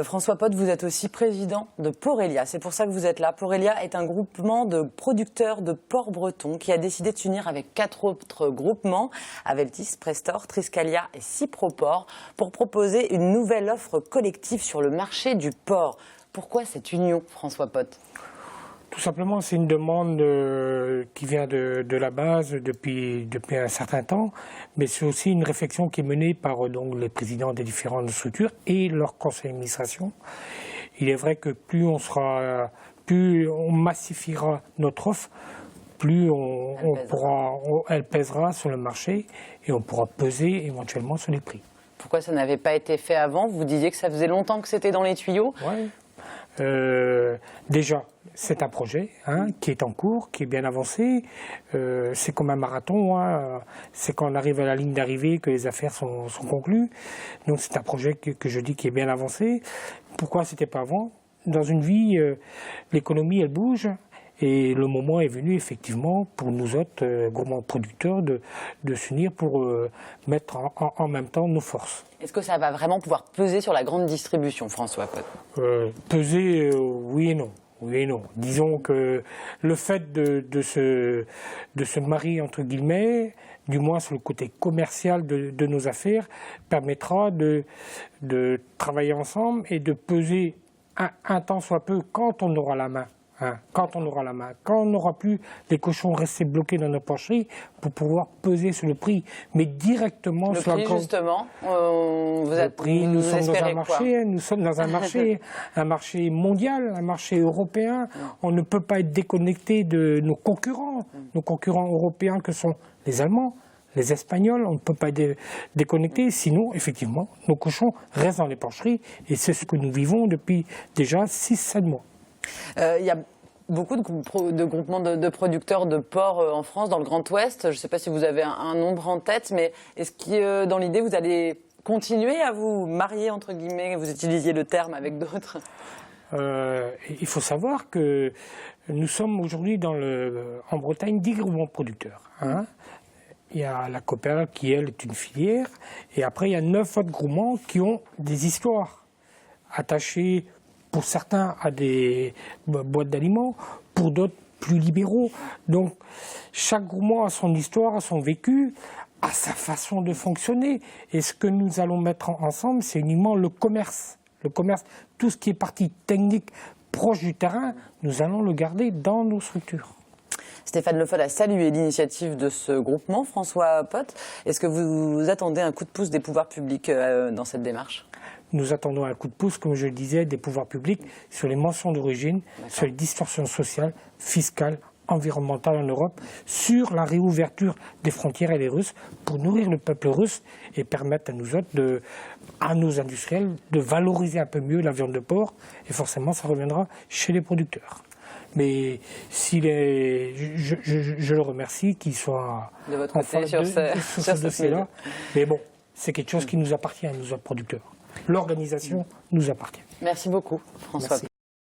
François Pot, vous êtes aussi président de Porelia. C'est pour ça que vous êtes là. Porelia est un groupement de producteurs de porc breton qui a décidé de s'unir avec 4 autres groupements, Aveltis, Prestor, Triscalia et Cyproport, pour proposer une nouvelle offre collective sur le marché du porc. Pourquoi cette union, François Pot ? Tout simplement, c'est une demande qui vient de la base depuis un certain temps, mais c'est aussi une réflexion qui est menée par donc, les présidents des différentes structures et leur conseil d'administration. Il est vrai que plus on massifiera notre offre, plus elle pèsera sur le marché et on pourra peser éventuellement sur les prix. Pourquoi ça n'avait pas été fait avant? Vous disiez que ça faisait longtemps que c'était dans les tuyaux. Oui. Déjà, c'est un projet qui est en cours, qui est bien avancé. C'est comme un marathon. C'est quand on arrive à la ligne d'arrivée que les affaires sont conclues. Donc c'est un projet que je dis qui est bien avancé. Pourquoi c'était pas avant? Dans une vie, l'économie, elle bouge. Et le moment est venu effectivement pour nous autres groupements producteurs de s'unir pour mettre en même temps nos forces. Est-ce que ça va vraiment pouvoir peser sur la grande distribution, François Pot? Peser, oui et non. Oui et non. Disons que le fait de se marier, entre guillemets, du moins sur le côté commercial de nos affaires, permettra de travailler ensemble et de peser un tant soit peu quand on aura la main. Quand on n'aura plus les cochons restés bloqués dans nos porcheries pour pouvoir peser sur le prix, mais directement le sur prix, justement, nous sommes dans un marché, un marché mondial, un marché européen. On ne peut pas être déconnecté de nos concurrents européens que sont les Allemands, les Espagnols. On ne peut pas être déconnecté, sinon, effectivement, nos cochons restent dans les porcheries et c'est ce que nous vivons depuis déjà 6-7 mois. Il y a beaucoup de groupements de producteurs de porc en France, dans le Grand Ouest. Je ne sais pas si vous avez un nombre en tête, mais est-ce que dans l'idée, vous allez continuer à vous marier, entre guillemets, vous utilisiez le terme avec d'autres? Il faut savoir que nous sommes aujourd'hui en Bretagne 10 groupements producteurs. Il y a la Coopéra qui, elle, est une filière. Et après, il y a 9 autres groupements qui ont des histoires attachées pour certains à des boîtes d'aliments, pour d'autres plus libéraux. Donc chaque groupement a son histoire, a son vécu, a sa façon de fonctionner. Et ce que nous allons mettre ensemble, c'est uniquement le commerce. Le commerce, tout ce qui est partie technique proche du terrain, nous allons le garder dans nos structures. Stéphane Le Foll a salué l'initiative de ce groupement, François Pot. Est-ce que vous attendez un coup de pouce des pouvoirs publics dans cette démarche? Nous attendons un coup de pouce, comme je le disais, des pouvoirs publics sur les mentions d'origine, sur les distorsions sociales, fiscales, environnementales en Europe, sur la réouverture des frontières et les Russes pour nourrir le peuple russe et permettre à nous autres, à nos industriels, de valoriser un peu mieux la viande de porc. Et forcément, ça reviendra chez les producteurs. Mais je le remercie qu'il soit de votre côté sur ce dossier-là. Mais bon, c'est quelque chose qui nous appartient à nous autres producteurs. L'organisation nous appartient. Merci beaucoup, François Pot.